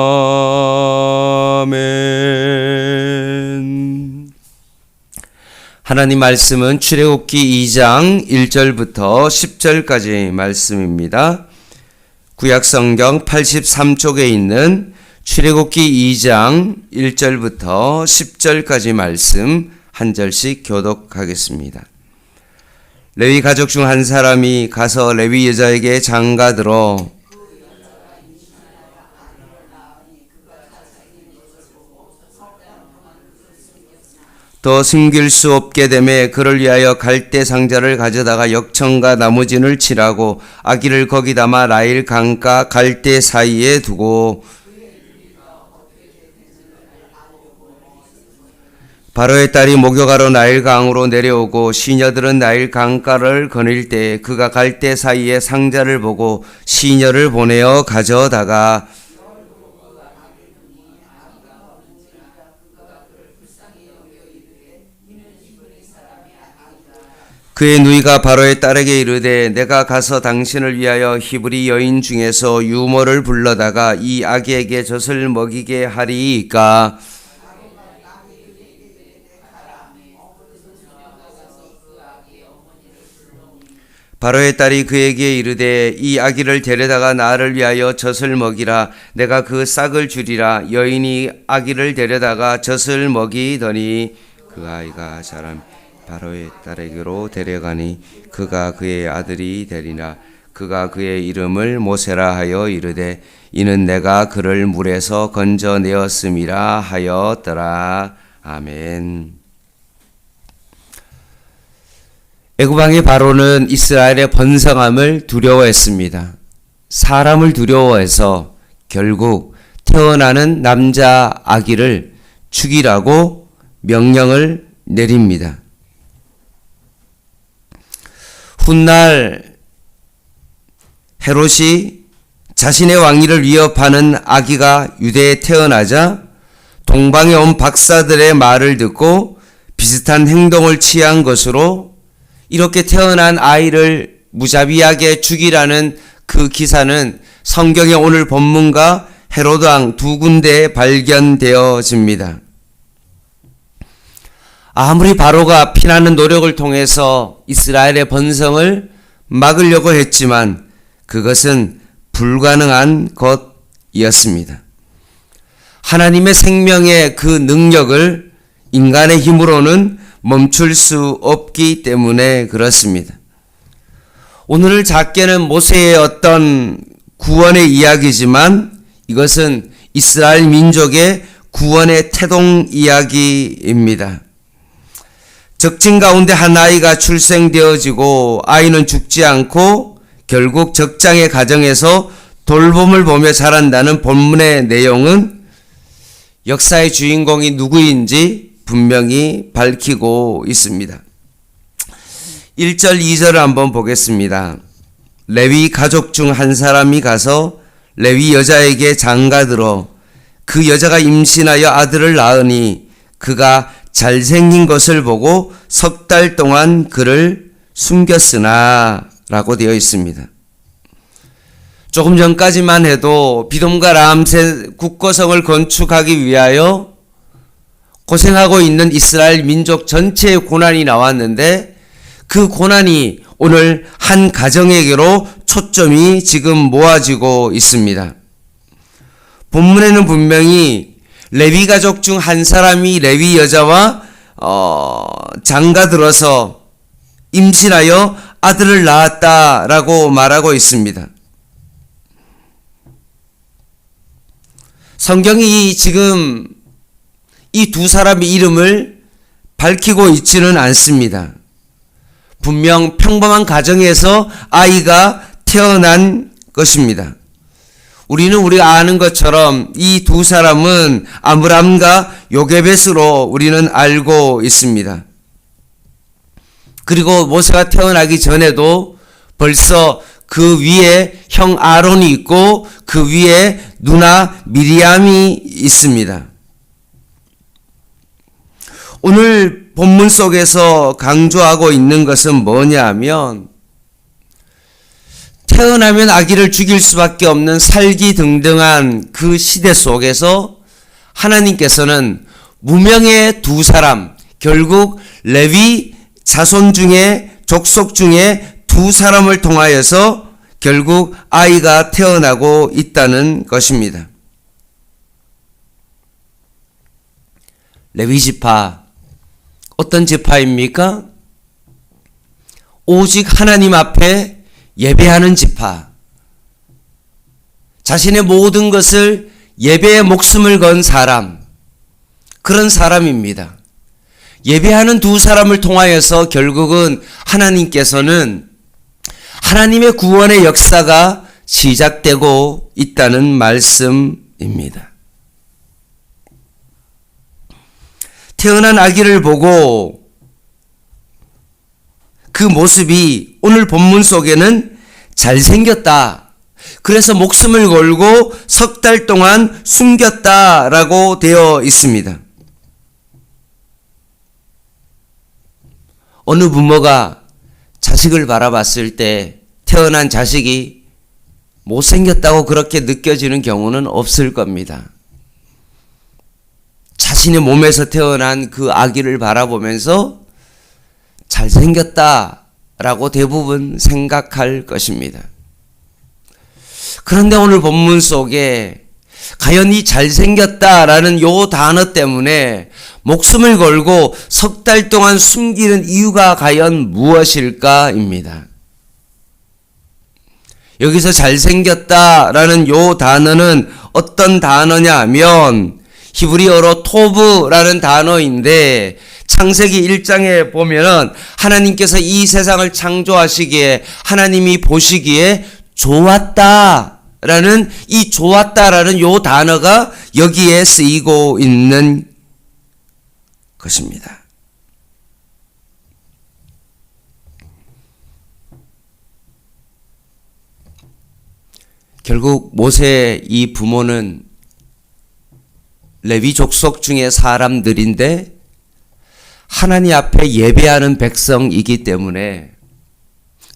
아멘. 하나님 말씀은 출애굽기 2장 1절부터 10절까지 말씀입니다. 구약성경 83쪽에 있는 출애굽기 2장 1절부터 10절까지 말씀 한 절씩 교독하겠습니다. 레위 가족 중 한 사람이 가서 레위 여자에게 장가들어 더 숨길 수 없게 되매 그를 위하여 갈대 상자를 가져다가 역청과 나무진을 칠하고 아기를 거기 담아 나일 강가 갈대 사이에 두고 바로의 딸이 목욕하러 나일 강으로 내려오고 시녀들은 나일 강가를 거닐 때 그가 갈대 사이에 상자를 보고 시녀를 보내어 가져다가 그의 누이가 바로의 딸에게 이르되 내가 가서 당신을 위하여 히브리 여인 중에서 유모를 불러다가 이 아기에게 젖을 먹이게 하리이까. 바로의 딸이 그에게 이르되 이 아기를 데려다가 나를 위하여 젖을 먹이라. 내가 그 싹을 주리라. 여인이 아기를 데려다가 젖을 먹이더니 그 아이가 자라매 바로의 딸에게로 데려가니 그가 그의 아들이 되리라. 그가 그의 이름을 모세라 하여 이르되 이는 내가 그를 물에서 건져내었음이라 하였더라. 아멘. 애굽왕의 바로는 이스라엘의 번성함을 두려워했습니다. 사람을 두려워해서 결국 태어나는 남자 아기를 죽이라고 명령을 내립니다. 훗날 헤롯이 자신의 왕위를 위협하는 아기가 유대에 태어나자 동방에 온 박사들의 말을 듣고 비슷한 행동을 취한 것으로 이렇게 태어난 아이를 무자비하게 죽이라는 그 기사는 성경의 오늘 본문과 헤롯 왕 두 군데에 발견되어집니다. 아무리 바로가 피나는 노력을 통해서 이스라엘의 번성을 막으려고 했지만 그것은 불가능한 것이었습니다. 하나님의 생명의 그 능력을 인간의 힘으로는 멈출 수 없기 때문에 그렇습니다. 오늘 작게는 모세의 어떤 구원의 이야기지만 이것은 이스라엘 민족의 구원의 태동 이야기입니다. 적진 가운데 한 아이가 출생되어지고 아이는 죽지 않고 결국 적장의 가정에서 돌봄을 보며 자란다는 본문의 내용은 역사의 주인공이 누구인지 분명히 밝히고 있습니다. 1절 2절을 한번 보겠습니다. 레위 가족 중 한 사람이 가서 레위 여자에게 장가들어 그 여자가 임신하여 아들을 낳으니 그가 잘생긴 것을 보고 석 달 동안 그를 숨겼으나 라고 되어 있습니다. 조금 전까지만 해도 비돔과 람세 국거성을 건축하기 위하여 고생하고 있는 이스라엘 민족 전체의 고난이 나왔는데 그 고난이 오늘 한 가정에게로 초점이 지금 모아지고 있습니다. 본문에는 분명히 레위 가족 중 한 사람이 레위 여자와 장가들어서 임신하여 아들을 낳았다라고 말하고 있습니다. 성경이 지금 이 두 사람의 이름을 밝히고 있지는 않습니다. 분명 평범한 가정에서 아이가 태어난 것입니다. 우리가 아는 것처럼 이 두 사람은 아므람과 요게벳으로 우리는 알고 있습니다. 그리고 모세가 태어나기 전에도 벌써 그 위에 형 아론이 있고 그 위에 누나 미리암이 있습니다. 오늘 본문 속에서 강조하고 있는 것은 뭐냐 하면 태어나면 아기를 죽일 수밖에 없는 살기등등한 그 시대 속에서 하나님께서는 무명의 두 사람, 결국 레위 자손 중에 족속 중에 두 사람을 통하여서 결국 아이가 태어나고 있다는 것입니다. 레위 지파, 어떤 지파입니까? 오직 하나님 앞에 예배하는 지파, 자신의 모든 것을 예배에 목숨을 건 사람, 그런 사람입니다. 예배하는 두 사람을 통하여서 결국은 하나님께서는 하나님의 구원의 역사가 시작되고 있다는 말씀입니다. 태어난 아기를 보고 그 모습이 오늘 본문 속에는 잘생겼다, 그래서 목숨을 걸고 석 달 동안 숨겼다라고 되어 있습니다. 어느 부모가 자식을 바라봤을 때 태어난 자식이 못생겼다고 그렇게 느껴지는 경우는 없을 겁니다. 자신의 몸에서 태어난 그 아기를 바라보면서 잘생겼다라고 대부분 생각할 것입니다. 그런데 오늘 본문 속에 과연 이 잘생겼다라는 요 단어 때문에 목숨을 걸고 석 달 동안 숨기는 이유가 과연 무엇일까입니다. 여기서 잘생겼다라는 요 단어는 어떤 단어냐 하면 히브리어로 토브라는 단어인데, 창세기 1장에 보면은 하나님께서 이 세상을 창조하시기에 하나님이 보시기에 좋았다라는, 이 좋았다라는 요 단어가 여기에 쓰이고 있는 것입니다. 결국 모세의 이 부모는 레위 족속 중의 사람들인데 하나님 앞에 예배하는 백성이기 때문에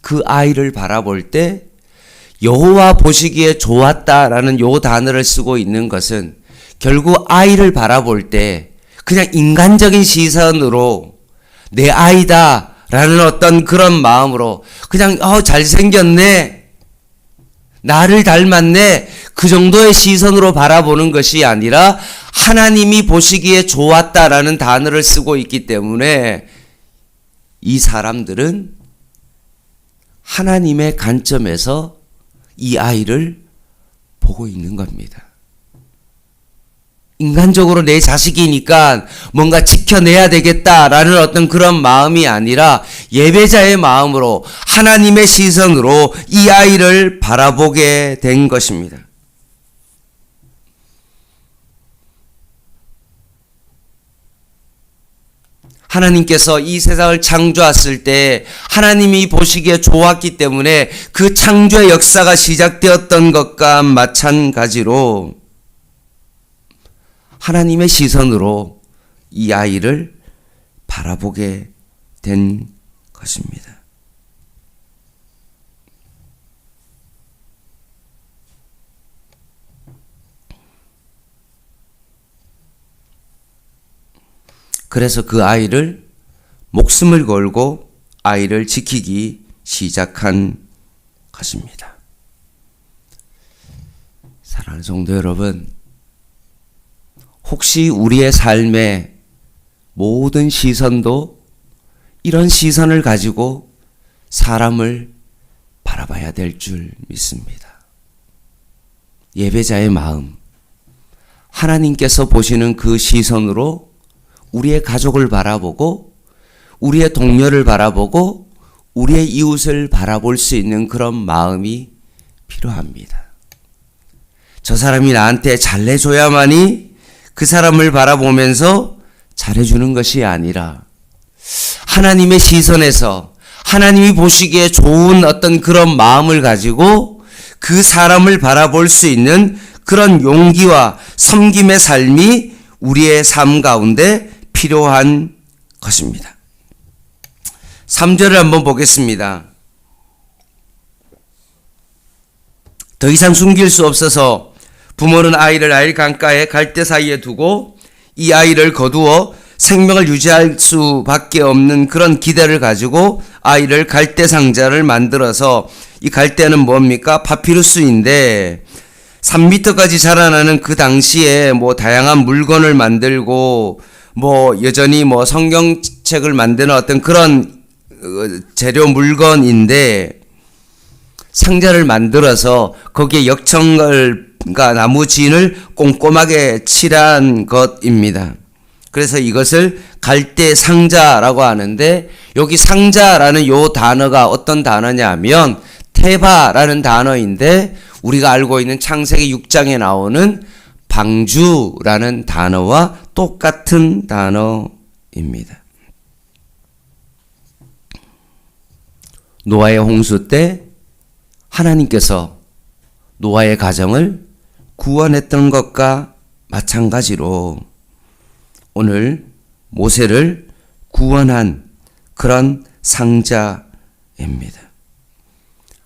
그 아이를 바라볼 때 여호와 보시기에 좋았다라는 요 단어를 쓰고 있는 것은 결국 아이를 바라볼 때 그냥 인간적인 시선으로 내 아이다라는 어떤 그런 마음으로 그냥 잘생겼네, 나를 닮았네, 그 정도의 시선으로 바라보는 것이 아니라 하나님이 보시기에 좋았다라는 단어를 쓰고 있기 때문에 이 사람들은 하나님의 관점에서 이 아이를 보고 있는 겁니다. 인간적으로 내 자식이니까 뭔가 지켜내야 되겠다라는 어떤 그런 마음이 아니라 예배자의 마음으로 하나님의 시선으로 이 아이를 바라보게 된 것입니다. 하나님께서 이 세상을 창조했을 때 하나님이 보시기에 좋았기 때문에 그 창조의 역사가 시작되었던 것과 마찬가지로 하나님의 시선으로 이 아이를 바라보게 된 것입니다. 그래서 그 아이를 목숨을 걸고 아이를 지키기 시작한 것입니다. 사랑하는 성도 여러분, 혹시 우리의 삶의 모든 시선도 이런 시선을 가지고 사람을 바라봐야 될 줄 믿습니다. 예배자의 마음, 하나님께서 보시는 그 시선으로 우리의 가족을 바라보고 우리의 동료를 바라보고 우리의 이웃을 바라볼 수 있는 그런 마음이 필요합니다. 저 사람이 나한테 잘해줘야만이 그 사람을 바라보면서 잘해주는 것이 아니라 하나님의 시선에서 하나님이 보시기에 좋은 어떤 그런 마음을 가지고 그 사람을 바라볼 수 있는 그런 용기와 섬김의 삶이 우리의 삶 가운데 필요한 것입니다. 3절을 한번 보겠습니다. 더 이상 숨길 수 없어서 부모는 아이를 나일 강가에 갈대 사이에 두고 이 아이를 거두어 생명을 유지할 수밖에 없는 그런 기대를 가지고 아이를 갈대 상자를 만들어서, 이 갈대는 뭡니까? 파피루스인데 3m까지 자라나는 그 당시에 다양한 물건을 만들고 여전히 성경책을 만드는 어떤 그런 재료 물건인데, 상자를 만들어서 거기에 역청과 나무 진을 꼼꼼하게 칠한 것입니다. 그래서 이것을 갈대 상자라고 하는데, 여기 상자라는 요 단어가 어떤 단어냐면 테바라는 단어인데, 우리가 알고 있는 창세기 6장에 나오는 방주라는 단어와 똑같은 단어입니다. 노아의 홍수 때 하나님께서 노아의 가정을 구원했던 것과 마찬가지로 오늘 모세를 구원한 그런 상자입니다.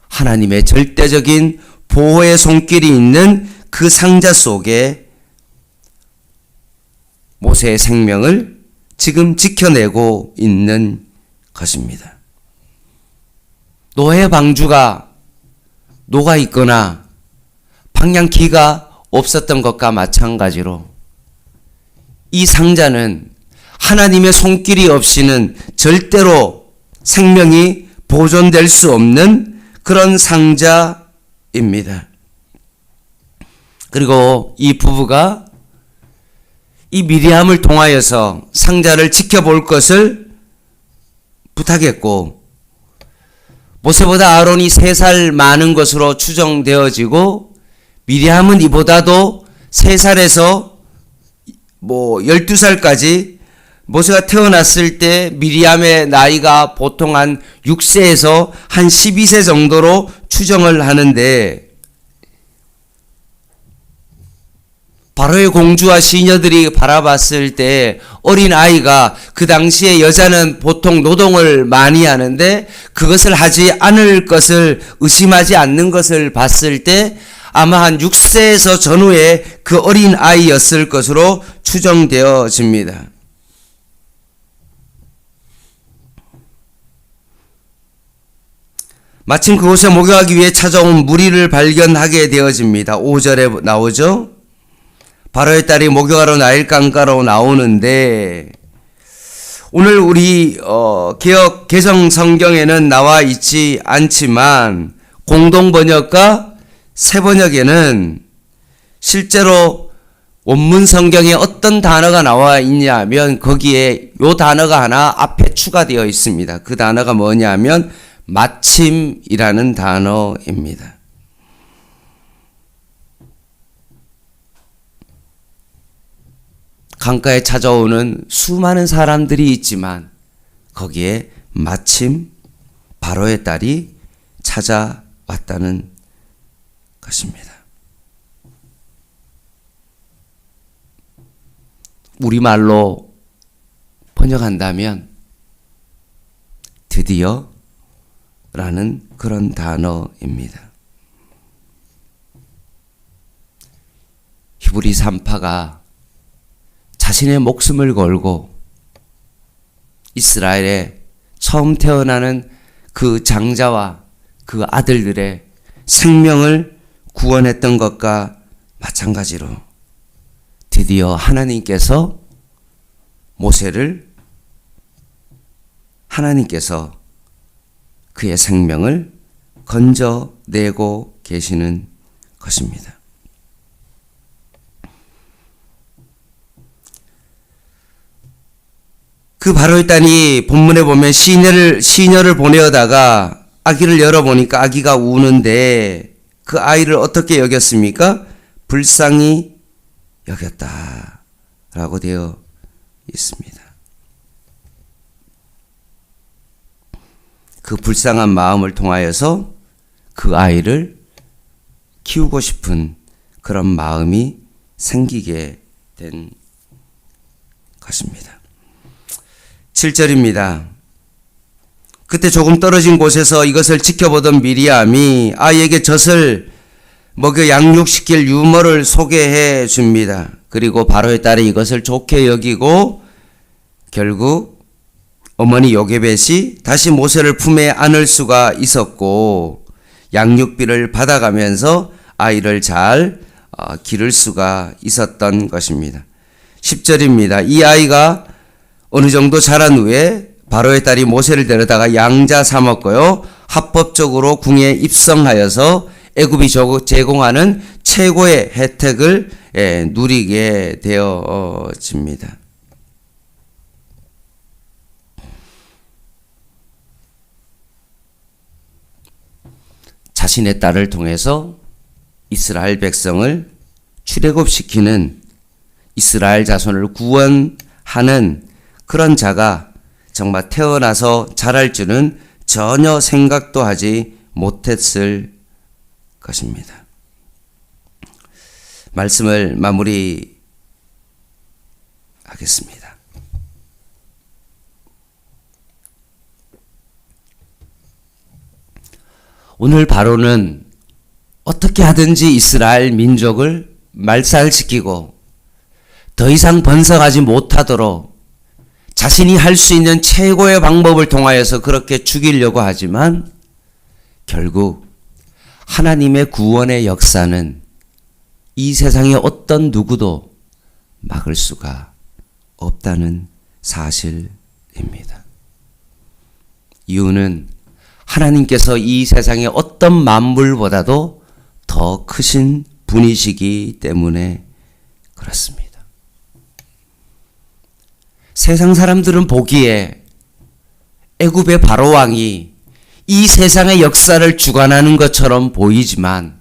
하나님의 절대적인 보호의 손길이 있는 그 상자 속에 모세의 생명을 지금 지켜내고 있는 것입니다. 노아의 방주가 녹아 있거나 방향키가 없었던 것과 마찬가지로 이 상자는 하나님의 손길이 없이는 절대로 생명이 보존될 수 없는 그런 상자입니다. 그리고 이 부부가 이 미리암을 통하여서 상자를 지켜볼 것을 부탁했고, 모세보다 아론이 3살 많은 것으로 추정되어지고, 미리암은 이보다도 3살에서 12살까지, 모세가 태어났을 때 미리암의 나이가 보통 한 6세에서 한 12세 정도로 추정을 하는데, 바로의 공주와 시녀들이 바라봤을 때 어린 아이가, 그 당시에 여자는 보통 노동을 많이 하는데 그것을 하지 않을 것을 의심하지 않는 것을 봤을 때 아마 한 6세에서 전후의 그 어린 아이였을 것으로 추정되어집니다. 마침 그곳에 목욕하기 위해 찾아온 무리를 발견하게 되어집니다. 5절에 나오죠. 바로의 딸이 목욕하러 나일강가로 나오는데, 오늘 우리 개역 개정성경에는 나와 있지 않지만 공동번역과 새번역에는 실제로 원문 성경에 어떤 단어가 나와 있냐면 거기에 요 단어가 하나 앞에 추가되어 있습니다. 그 단어가 뭐냐면 마침이라는 단어입니다. 강가에 찾아오는 수많은 사람들이 있지만 거기에 마침 바로의 딸이 찾아왔다는 것입니다. 우리말로 번역한다면 드디어 라는 그런 단어입니다. 히브리 산파가 자신의 목숨을 걸고 이스라엘에 처음 태어나는 그 장자와 그 아들들의 생명을 구원했던 것과 마찬가지로 드디어 하나님께서 그의 생명을 건져내고 계시는 것입니다. 그 바로의 딸이 본문에 보면 시녀를 보내어다가 아기를 열어보니까 아기가 우는데 그 아이를 어떻게 여겼습니까? 불쌍히 여겼다라고 되어 있습니다. 그 불쌍한 마음을 통하여서 그 아이를 키우고 싶은 그런 마음이 생기게 된 것입니다. 7절입니다. 그때 조금 떨어진 곳에서 이것을 지켜보던 미리암이 아이에게 젖을 먹여 양육시킬 유머를 소개해 줍니다. 그리고 바로의 딸이 이것을 좋게 여기고 결국 어머니 요게벳이 다시 모세를 품에 안을 수가 있었고 양육비를 받아가면서 아이를 잘 기를 수가 있었던 것입니다. 10절입니다. 이 아이가 어느 정도 자란 후에 바로의 딸이 모세를 데려다가 양자 삼았고요. 합법적으로 궁에 입성하여서 애굽이 제공하는 최고의 혜택을 누리게 되어집니다. 자신의 딸을 통해서 이스라엘 백성을 출애굽시키는 이스라엘 자손을 구원하는 그런 자가 정말 태어나서 자랄 줄은 전혀 생각도 하지 못했을 것입니다. 말씀을 마무리하겠습니다. 오늘 바로는 어떻게 하든지 이스라엘 민족을 말살시키고 더 이상 번성하지 못하도록 자신이 할 수 있는 최고의 방법을 통하여서 그렇게 죽이려고 하지만 결국 하나님의 구원의 역사는 이 세상의 어떤 누구도 막을 수가 없다는 사실입니다. 이유는 하나님께서 이 세상의 어떤 만물보다도 더 크신 분이시기 때문에 그렇습니다. 세상 사람들은 보기에 애굽의 바로 왕이 이 세상의 역사를 주관하는 것처럼 보이지만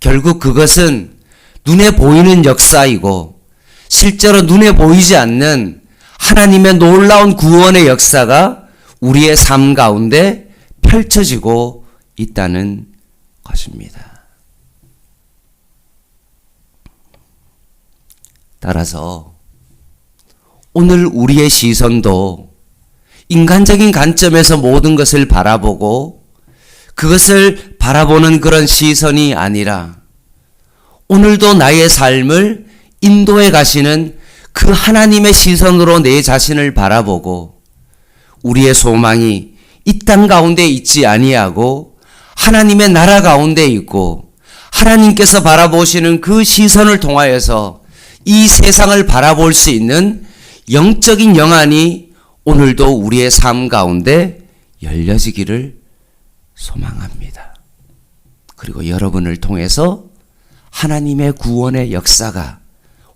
결국 그것은 눈에 보이는 역사이고 실제로 눈에 보이지 않는 하나님의 놀라운 구원의 역사가 우리의 삶 가운데 펼쳐지고 있다는 것입니다. 따라서 오늘 우리의 시선도 인간적인 관점에서 모든 것을 바라보고 그것을 바라보는 그런 시선이 아니라 오늘도 나의 삶을 인도해 가시는 그 하나님의 시선으로 내 자신을 바라보고 우리의 소망이 이 땅 가운데 있지 아니하고 하나님의 나라 가운데 있고 하나님께서 바라보시는 그 시선을 통하여서 이 세상을 바라볼 수 있는 영적인 영안이 오늘도 우리의 삶 가운데 열려지기를 소망합니다. 그리고 여러분을 통해서 하나님의 구원의 역사가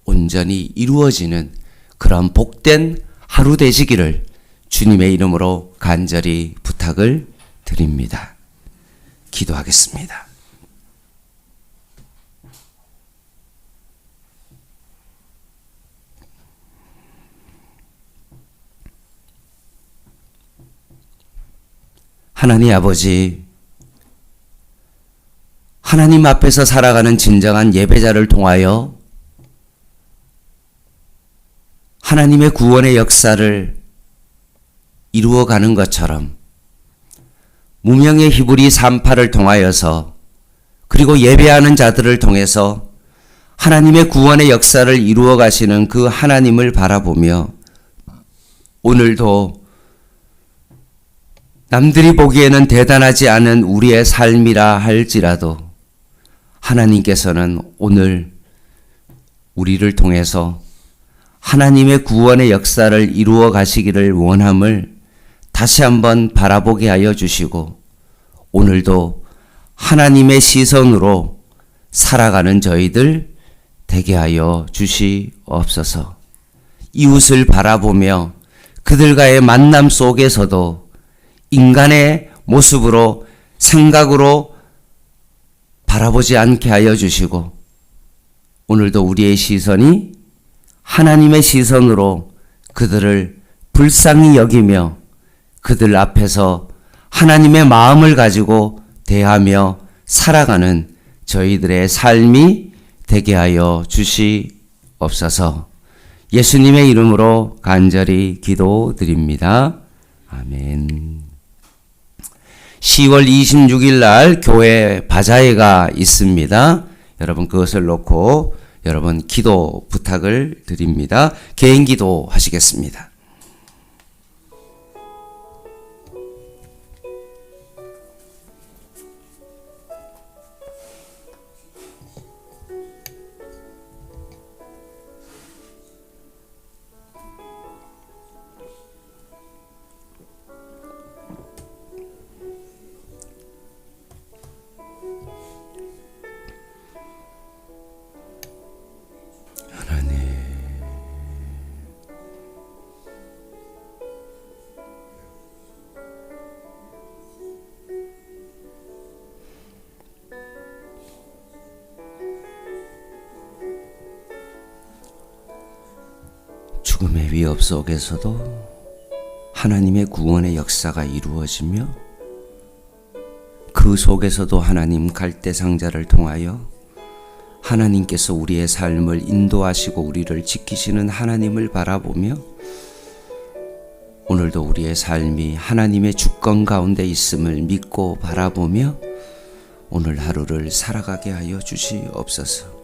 온전히 이루어지는 그런 복된 하루 되시기를 주님의 이름으로 간절히 부탁을 드립니다. 기도하겠습니다. 하나님 아버지, 하나님 앞에서 살아가는 진정한 예배자를 통하여 하나님의 구원의 역사를 이루어가는 것처럼 무명의 히브리 3파를 통하여서 그리고 예배하는 자들을 통해서 하나님의 구원의 역사를 이루어 가시는 그 하나님을 바라보며 오늘도 남들이 보기에는 대단하지 않은 우리의 삶이라 할지라도 하나님께서는 오늘 우리를 통해서 하나님의 구원의 역사를 이루어 가시기를 원함을 다시 한번 바라보게 하여 주시고 오늘도 하나님의 시선으로 살아가는 저희들 되게 하여 주시옵소서. 이웃을 바라보며 그들과의 만남 속에서도 인간의 모습으로 생각으로 바라보지 않게 하여 주시고 오늘도 우리의 시선이 하나님의 시선으로 그들을 불쌍히 여기며 그들 앞에서 하나님의 마음을 가지고 대하며 살아가는 저희들의 삶이 되게 하여 주시옵소서. 예수님의 이름으로 간절히 기도드립니다. 아멘. 10월 26일 날 교회 바자회가 있습니다. 여러분 그것을 놓고 여러분 기도 부탁을 드립니다. 개인 기도 하시겠습니다. 죽음의 위협 속에서도 하나님의 구원의 역사가 이루어지며 그 속에서도 하나님 갈대상자를 통하여 하나님께서 우리의 삶을 인도하시고 우리를 지키시는 하나님을 바라보며 오늘도 우리의 삶이 하나님의 주권 가운데 있음을 믿고 바라보며 오늘 하루를 살아가게 하여 주시옵소서.